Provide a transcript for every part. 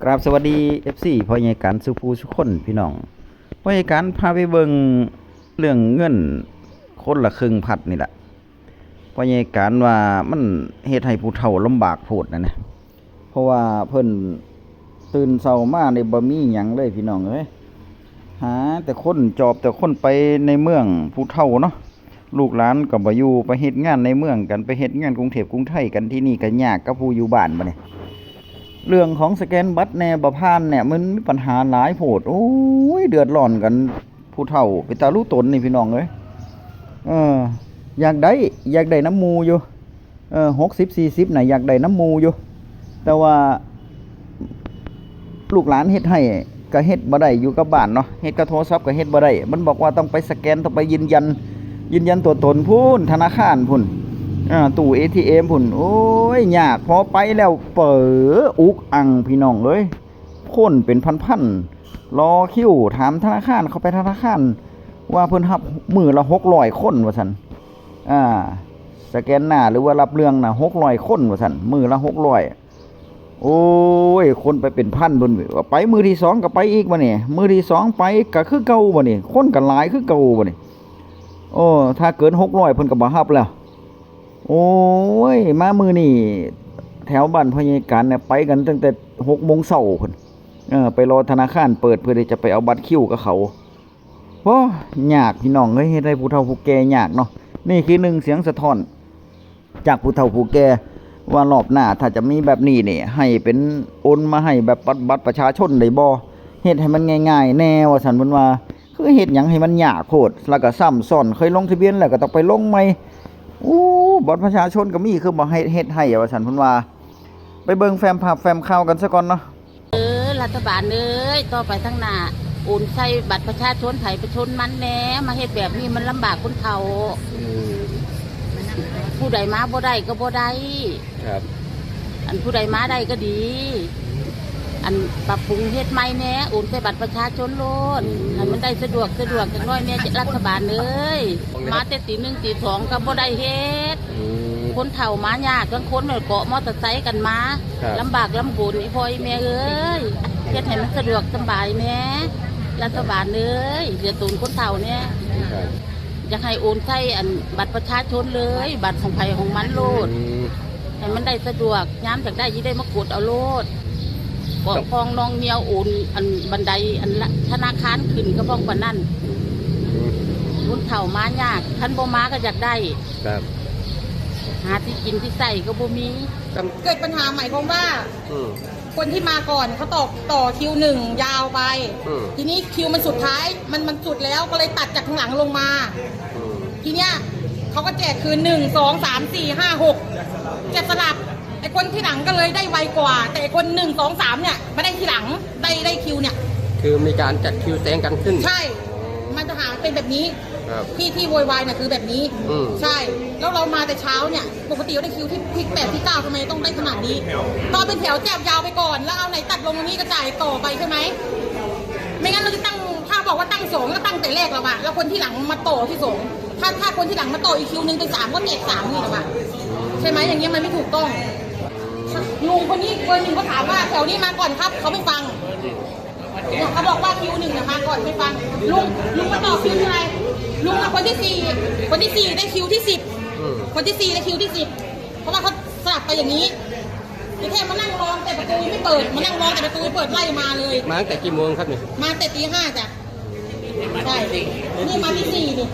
กราบสวัสดี FC พ่อใหญ่การสุภูสุคนพี่น้องพ่อใหญ่การพาไปเบิ่งเรื่องเงินคนละครึ่งพัดนี่แหละพ่อใหญ่การว่ามันเฮ็ดให้ผู้เฒ่าลำบากโพดนะเพราะว่าเพิ่นตื่นเช้ามาได้บ่มีหยังเลยพี่น้องเอ้ยหาแต่คนจอบแต่คนไปในเมืองผู้เฒ่าเนาะลูกหลานก็บ่อยู่ไปเฮ็ดงานในเมืองกันไปเฮ็ดงานกรุงเทพกรุงไทยกันที่นี่ก็ยากกับผู้อยู่บ้านบัดนี้เรื่องของสแกนบัตรแน่บ่ผ่านเนี่ยมันมีปัญหาหลายโพดโอ้ยเดือดร้อนกันผู้เฒ่าไปตารู้ตนนี่พี่น้องเอ้ยอยากได้น้ำหมู่อยู่60 40น่ะอยากได้น้ำหมู่อยู่แต่ว่าลูกหลานเฮ็ดให้ก็เฮ็ดบ่ได้อยู่กับบ้านเนาะเฮ็ดกับโทรศัพท์ก็เฮ็ดบ่ได้มันบอกว่าต้องไปสแกนต้องไปยืนยันตัวตนพุ่นธนาคารพุ่นตู้ ATM พุ่นโอ้ยยากพอไปแล้วเป๋ออุกอังพี่น้องเอ้ยคนเป็นพันๆรอคิวถามธนาคารเข้าไปธนาคารว่าเพิ่นรับมื้อละ600คนว่าซั่นสแกนหน้าหรือว่ารับเรื่องน่ะ600คนว่าซั่นมื้อละ600โอ้ยคนไปเป็นพันเพิ่นไปมื้อที่2ก็ไปอีกบัดนี้มื้อที่2ไปก็คือเก่าบัดนี้คนก็หลายคือเก่าบัดนี้โอ้ถ้าเกิน600เพิ่นก็บ่รับแล้วโอ้ยมามื้อนี้แถวบ้านพ่อใหญ่การเนี่ยไปกันตั้งแต่6 โมงเช้าพุ่นไปรอธนาคารเปิดเพื่อที่จะไปเอาบัตรคิวกับเขาโอ้ยากพี่น้องเอ้ยเฮ็ดให้ผู้เฒ่าผู้แก่ยากเนาะนี่คือ1เสียงสะท้อนจากผู้เฒ่าผู้แก่ว่ารอบหน้าถ้าจะมีแบบนี้นี่ให้เป็นโอนมาให้แบบบัตรประชาชนได้บ่เฮ็ดให้มันง่ายๆแน่ว่าซั่นเพิ่นว่าคือเฮ็ดหยังให้มันยากโพดแล้วก็ซ้ำซ้อนเคยลงทะเบียนแล้วก็ต้องไปลงใหม่บัตรประชาชนก็มีคือบ่ให้เฮ็ดให้ว่าซั่นเพิ่นว่าไปเบิ่งแฟ้มภาพแฟ้มข่าวกันซะก่อนเนาะรัฐบาลเอ้ยต่อไปทั้งหน้าโอนใส่บัตรประชาชนไผประชาชนมันแหน่มาเฮ็ดแบบนี้มันลำบากคนเฒ่าผู้ใดมาบ่ได้ก็บ่ได้ครับอันผู้ใดมาได้ก็ดีอันปรับปรุงเฮ็ดใหม่แหน่โอนใส่บัตรประชาชนโลดให้มันได้สะดวกจังน้อยแม่รัฐบาลเอ้ยมาแต่ตี 1 ตี 2ก็บ่ได้เฮ็ดคนเฒ่ามายากบางคนเกาะมอเตอร์ไซค์กันมาลำบากลำบนอีพ่ออีแม่เอ้ยเฮ็ดให้มันสะดวกสบายแหน่รัฐบาลเอ้ยเดือดตูนคนเฒ่าเนี่ยอยากให้โอนใส่อันบัตรประชาชนเลยบัตรของไผของมันโลดให้มันได้สะดวกย้ำจากได้ยี่ได้มากดเอาโลดบอกฟองน้องเนียวโอนอันบันไดอันธนาคารขึ้นก็บ้องปานนั่นคนเฒ่ามายากท่านบ่มาก็อยากได้หาที่กินที่ใส่ก็บ่มีเกิดปัญหาใหม่เพราะว่าคนที่มาก่อนเขาต่อคิว1ยาวไปทีนี้คิวมันสุดท้ายมันสุดแล้วก็เลยตัดจากข้างหลังลงมาทีเนี้ยเขาก็แจกคืน1 2 3 4 5 6แจกสลับไอ้คนที่หลังก็เลยได้ไวกว่าแต่คน1 2 3เนี่ยไม่ได้ที่หลังได้คิวเนี่ยคือมีการจัดคิวแซงกันขึ้นใช่มันจะหาเป็นแบบนี้ที่โวยวายเนี่ยคือแบบนี้ใช่แล้วเรามาแต่เช้าเนี่ยปกติเราได้คิวที่8 ที่ 9ทำไมต้องได้ขนาดนี้ตอนเป็นแถวแจกยาวไปก่อนแล้วเอาไหนตัดลงตรงนี้ก็จ่ายต่อไปใช่ไหมไม่งั้นเราจะตั้งถ้าบอกว่าตั้ง2ก็ตั้งแต่แรกแล้วอะแล้วคนที่หลังมาต่อที่2ถ้าคนที่หลังมาต่ออีกคิวนึงเป็น3ก็แจก3นี่หรอวะใช่ไหมอย่างเงี้ยมันไม่ถูกต้องลุงคนนี้เบอร์ 1ก็ถามว่าแถวนี้มาก่อนครับเขาไม่ฟังเขาบอกว่าคิว1เนี่ยมาก่อนไม่ฟังลุงมาต่อคิวที่ไหนลุงคนที่4ได้คิวที่10คนที่4ได้คิวที่10เพราะว่าเขาสลับไปอย่างนี้แค่มานั่งรอแต่ประตูไม่เปิดมานั่งรอแต่ประตูเปิดไล่มาเลยมาตั้งแต่กี่โมงครับเนี่ยมาแต่ตี 5จ้ะใช่นี่มาที่4นี่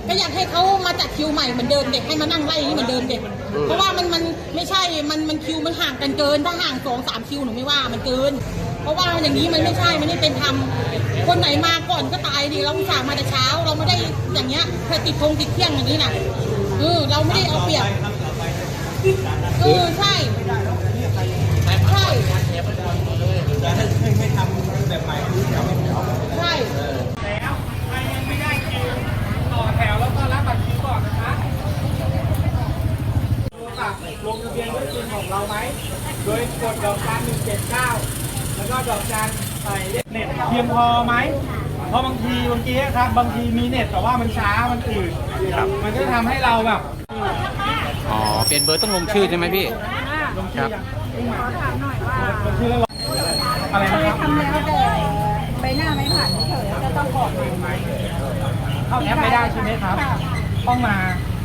ก็อยากให้เขามาจัดคิวใหม่เหมือนเดิมเด็กให้มานั่งไล่นี่เหมือนเดิมเด็กเพราะว่ามันไม่ใช่มันคิวมันห่างกันเกินถ้าห่าง2-3คิวหนูไม่ว่ามันเกินเพราะว่าอย่างนี้มันไม่ใช่มันไม่เป็นธรรมคนไหนมาก่อนก็ตายดิเราอุตส่าห์มาแต่เช้าเราไม่ได้อย่างเงี้ยเคยติดเที่ยงอย่างนี้นะเราไม่ได้เอาเปรียบใช่ไม่ทำแบบใหม่ใช่แล้วใครยังไม่ได้คิวต่อแถวแล้วก็รับบัตรคิวก่อนนะคะลงทะเบียนด้วยคิวของเราไหมโดยกดดอกจัน179แล้วก็ดอกจันใส่เน็ตเพียงพอไหมเพราะบางทีครับบางทีมีเน็ตแต่ว่ามันช้ามันอืดมันก็ทำให้เราแบบเปลี่ยนเบอร์ต้องลงชื่อใช่ไหมพี่ลงชื่อขอถามหน่อยว่าลงชื่อแล้ว อะไรนะครับ ทำแล้วแต่ใบหน้าไม่ผ่านเฉยๆจะต้องออกใหม่ เข้าแอปไม่ได้ใช่ไหมครับ ต้องมา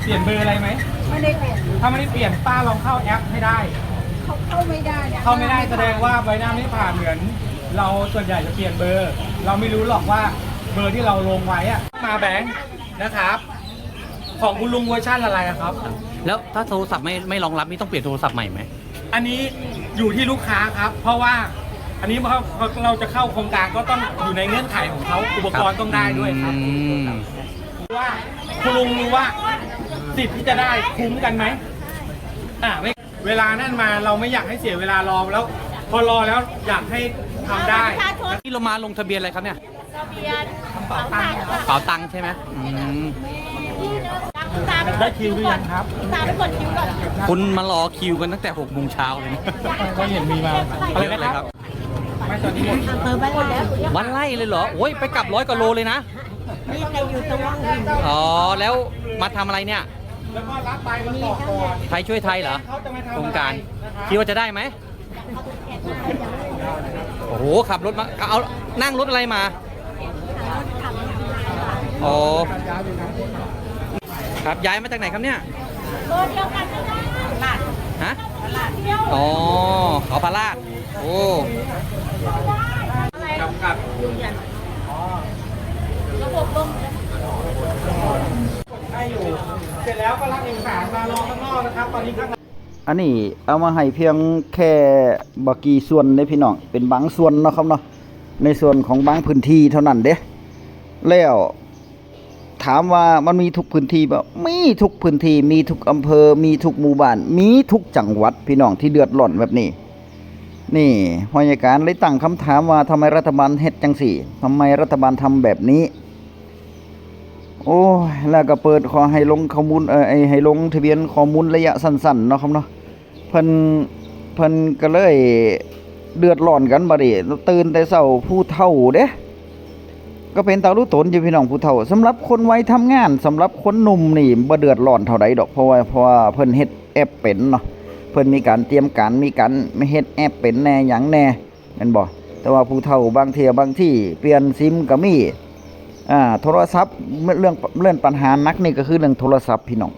เปลี่ยนเบอร์อะไรไหม ไม่ได้เปลี่ยน ถ้าไม่ได้เปลี่ยนป้าลองเข้าแอปให้ได้ เข้าไม่ได้เนี่ย เข้าไม่ได้แสดงว่าใบหน้าไม่ผ่านเหมือน เราส่วนใหญ่จะเปลี่ยนเบอร์ เราไม่รู้หรอกว่าเบอร์ที่เราลงไว้อะมาแบงค์นะครับ ของคุณลุงเวอร์ชันอะไรอะครับ แล้วถ้าโทรศัพท์ไม่รองรับนี่ต้องเปลี่ยนโทรศัพท์ใหม่ไหม อันนี้อยู่ที่ลูกค้าครับ เพราะว่าอันนี้เราจะเข้าโครงการก็ต้องอยู่ในเงื่อนไขของเขาอุปกรณ์ต้องได้ด้วยครับ ว่าคุณลุงรู้ว่าสิทธิ์ที่จะได้คุ้มกันไหมไม่เวลานั่นมาเราไม่อยากให้เสียเวลารอแล้ว พอรอแล้วอยากให้ทำได้ ที่เรามาลงทะเบียนอะไรครับเนี่ย ทะเบียน เป๋าตังค์ เป๋าตังค์ใช่ไหม ได้คิวหรือยังครับ ตาไปกดคิวก่อน คุณมารอคิวกันตั้งแต่6 โมงเช้าเลยนะ ก็เห็นมีมาอะไรนะครับไม่ตอนนี้หมด เปิดไปแล้ว วันไล่เลยเหรอ โอ้ยไปกลับ100 กว่าโลเลยนะ นี่ใครอยู่ตรงนั้น อ๋อ แล้วมาทำอะไรเนี่ย แล้วก็รับไปมันต่อก่อน ไทยช่วยไทยเหรอ เขาจะไม่ทำ โครงการ นะครับ คิดว่าจะได้ไหม โอ้โห ขับรถมา เอานั่งรถอะไรมาอ๋อครับ ย้ายมาจากไหนครับเนี่ย โลเดียวกันไม่ได้ลาด ฮะ ลาดเดียว อ๋อเขาพาราดโอ้ กับ ระบบลม ให้อยู่ เสร็จแล้วก็รับเอกสารมารอข้างนอกนะครับ ตอนนี้ข้างใน อันนี้เอามาให้เพียงแค่บกี่ส่วนเด้พี่น้องเป็นบางส่วนเนาะครับเนาะในส่วนของบางพื้นที่เท่านั้นเด้แล้วถามว่ามันมีทุกพื้นที่บ่มีทุกพื้นที่มีทุกอำเภอมีทุกหมู่บ้านมีทุกจังหวัดพี่น้องที่เดือดร้อนแบบนี้นี่พอยการเลยตั้งคำถามว่าทำไมรัฐบาลเฮ็ดจังสี่ทำไมรัฐบาลทำแบบนี้โอ้ยแล้วก็เปิดขอให้ลงข้อมูลให้ลงทะเบียนข้อมูลระยะสั้นๆเนาะครับเนาะเพิ่นก็เลยเดือดร้อนกันบัดนี้ตื่นแต่เช้าผู้เฒ่าเด้ก็เป็นตารู้ตนอยู่พี่น้องผู้เฒ่าสำหรับคนวัยทำงานสำหรับคนหนุ่มนี่บ่เดือดร้อนเท่าใดดอกเพราะว่าเพิ่นเฮ็ดแอปเป็นเนาะเพิ่นมีการเตรียมการมีการไม่เฮ็ดแอปเป็นแน่หยังแน่แม่นบ่แต่ว่าผู้เฒ่าบางที่เปลี่ยนซิมก็มีโทรศัพท์เรื่องปัญหานักนี่ก็คือเรื่องโทรศัพท์พี่น้อง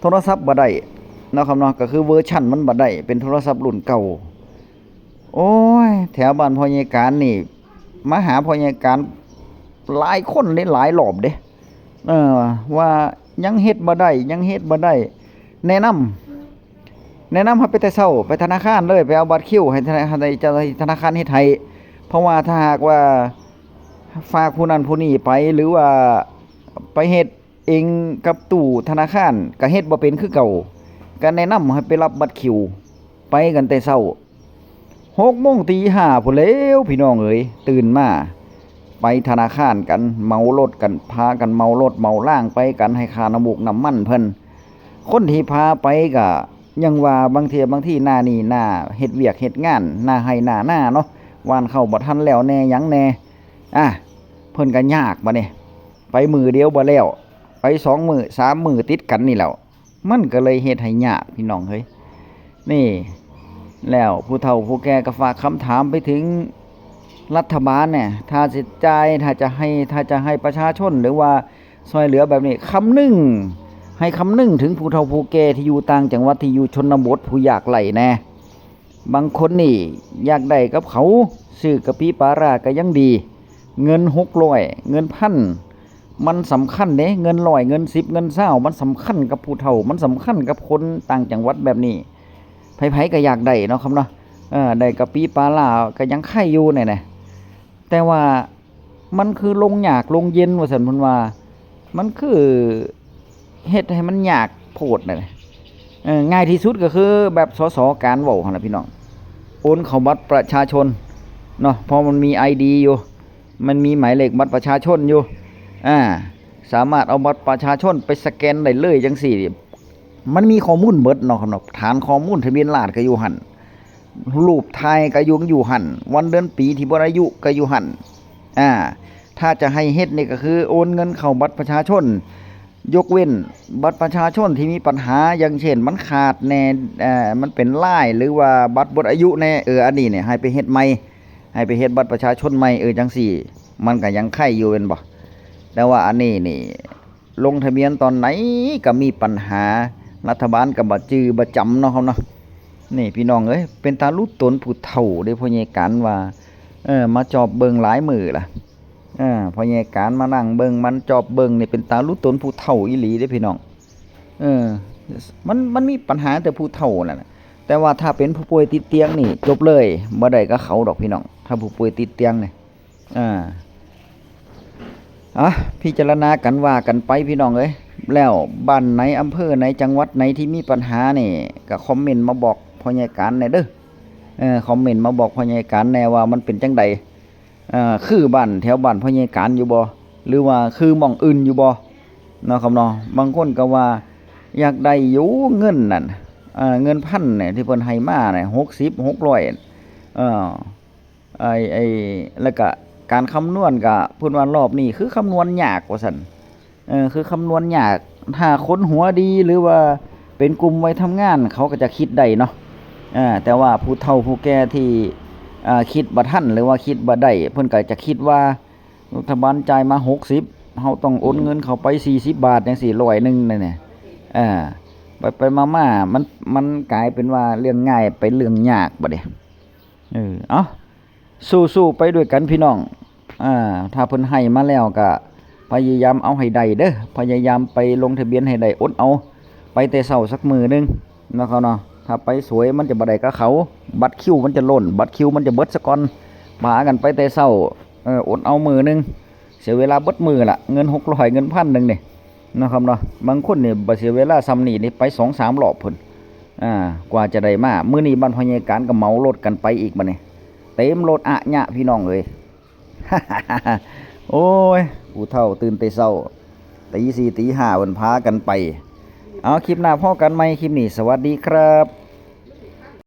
โทรศัพท์บ่ได้เนาะครับเนาะก็คือเวอร์ชันมันบ่ได้เป็นโทรศัพท์รุ่นเก่าโอ้ยแถวบ้านพ่อใหญ่การนี่มาหาพ่อใหญ่การหลายคนเลยหลายรอบเด้ว่ายังเฮ็ดบ่ได้แนะนำให้ไปแต่เช้าไปธนาคารเลยไปเอาบัตรคิวให้เจ้าธนาคารเฮ็ดให้เพราะว่าถ้าหากว่าฝากผู้นั้นผู้นี้ไปหรือว่าไปเฮ็ดเองกับตู้ธนาคารก็เฮ็ดบ่เป็นคือเก่าก็แนะนำให้ไปรับบัตรคิวไปกันแต่เช้า 6 โมงตี 5พุ่นแล้วพี่น้องเอ๋ยตื่นมาไปธนาคารกันเมารถกันพากันเมารถเมาล่างไปกันให้ค่าน้ำมูกน้ำมันเพิ่นคนที่พาไปก็ยังว่าบางที่หน้านี่หน้าเฮ็ดเวียกเฮ็ดงานหน้าให้หน้าเนาะวานเข้าบ่ทันแล้วแน่หยังแน่เพิ่นก็ยากบัดนี้ไปมือเดียวบ่แล้วไป2 มื้อ3 มื้อติดกันนี่แหล้วมันก็เลยเฮ็ดให้ยากพี่น้องเฮ้ยนี่แล้วผู้เฒ่าผู้แก่ก็ฝากคำถามไปถึงรัฐบาลเนี่ยถ้าสิจ่ายถ้าจะให้ประชาชนหรือว่าช่วยเหลือแบบนี้คำนึงถึงผู้เฒ่าผู้แก่ที่อยู่ต่างจังหวัดที่อยู่ชนบทผู้ยากไร้แน่บางคนนี่อยากได้กับเขาซื้อกะปิปลาร้าก็ยังดีเงิน600เงิน1,000มันสำคัญเด้เงิน100เงิน10เงิน20มันสำคัญกับผู้เฒ่ามันสำคัญกับคนต่างจังหวัดแบบนี้ไผๆก็อยากได้เนาะครับเนาะได้กะปิปลาร้าก็ยังไข่อยู่นี่แหละแต่ว่ามันคือลงยากลงเย็นว่าซั่นเพิ่นว่ามันคือเฮ็ดให้มันยากโพดนั่นแหละง่ายที่สุดก็คือแบบสสการเว้าหั่นล่ะพี่น้องโอนเข้าบัตรประชาชนเนาะเพราะมันมี ID อยู่มันมีหมายเลขบัตรประชาชนอยู่สามารถเอาบัตรประชาชนไปสแกนได้เลยจังซี่มันมีข้อมูลเบิดเนาะครับเนาะฐานข้อมูลทะเบียนราษฎร์ก็อยู่หั่นรูปถ่ายก็อยู่หั่นวันเดือนปีที่บ่อายุก็อยู่หั่นถ้าจะให้เฮ็ดนี่ก็คือโอนเงินเข้าบัตรประชาชนยกเว้นบัตรประชาชนที่มีปัญหาอย่างเช่นมันขาดแน่มันเป็นลายหรือว่าบัตรหมดอายุแน่อันนี้เนี่ยให้ไปเฮ็ดใหม่ ให้ไปเฮ็ดบัตรประชาชนใหม่จังซี่มันก็ยังไข่อยู่เป็นบ่แต่ว่าอันนี้นี่ลงทะเบียนตอนไหนก็มีปัญหารัฐบาลก็บ่จื้อบ่จำเนาะครับเนาะนี่พี่น้องเอ้ยเป็นตาลุตนผู้เฒ่าเด้พ่อใหญ่การว่ามาจอบเบิ่งหลายมื้อล่ะพ่อใหญ่การมานั่งเบิ่งมันจอบเบิ่งนี่เป็นตาลุตนผู้เฒ่าอีหลีเด้พี่น้องมันมีปัญหาแต่ผู้เฒ่านั่นน่ะแต่ว่าถ้าเป็นผู้ป่วยติดเตียงนี่จบเลยบ่ได้ก็เขาดอกพี่น้องถ้าผู้ป่วยติดเตียงนี่พิจารณากันว่ากันไปพี่น้องเอ้ยแล้วบ้านไหนอำเภอไหนจังหวัดไหนที่มีปัญหานี่ก็คอมเมนต์มาบอกพ่อใหญ่การแหน่เด้อคอมเมนต์มาบอกพ่อใหญ่การแหน่ว่ามันเป็นจังใดคือบ้านแถวบ้านพ่อใหญ่การอยู่บ่หรือว่าคือหม่องอื่นอยู่บ่เนาะครับเนาะบางคนก็ว่าอยากได้อยู่เงินนั่นเงินพันเนี่ยที่เพิ่นให้มาเนี่ย60 600แล้วก็การคำนวณก็เพิ่นว่ารอบนี้คือคำนวณยากว่าซั่นคือคำนวณยากถ้าคนหัวดีหรือว่าเป็นกลุ่มวัยทำงานเขาก็จะคิดได้เนาะแต่ว่าผู้เฒ่าผู้แก่ที่คิดบ่ทันหรือว่าคิดบ่ได้เพิ่นก็จะคิดว่ารัฐบาลจ่ายมา60เฮาต้องโอนเงินเข้าไป40 บาทจังซี่100นึงนั่นแหละไปมามันกลายเป็นว่าเรื่องง่ายไปเรื่องยากบัดนี้เอาสู้ๆไปด้วยกันพี่น้องถ้าเพิ่นให้มาแล้วก็พยายามเอาให้ได้เด้อพยายามไปลงทะเบียนให้ได้อดเอาไปแต่เช้าสักมื้อนึงเนาะเขาเนาะถ้าไปสวยมันจะบ่ได้กับเขาบัตรคิวมันจะล้นบัตรคิวมันจะเบิดซะก่อนพากันไปแต่เช้าอดเอามื้อนึงเสียเวลาเบิดมื้อล่ะเงิน600เงิน1,000นึงนี่นะครับเนาะบางคนนี่บ่เสียเวลาซ้ำนี่ไป 2-3 รอบพุ่นกว่าจะได้มามื้อนี้บ้านพ่อใหญ่การก็เหมารถกันไปอีกบัดนี้เต็มรถอะยะพี่น้องเอ้ย โอ้ยผู้เฒ่าตื่นแต่เช้าตี 4 ตี 5เพิ่นพากันไปเอาคลิปหน้าพอกันใหม่คลิปนี้สวัสดีครับ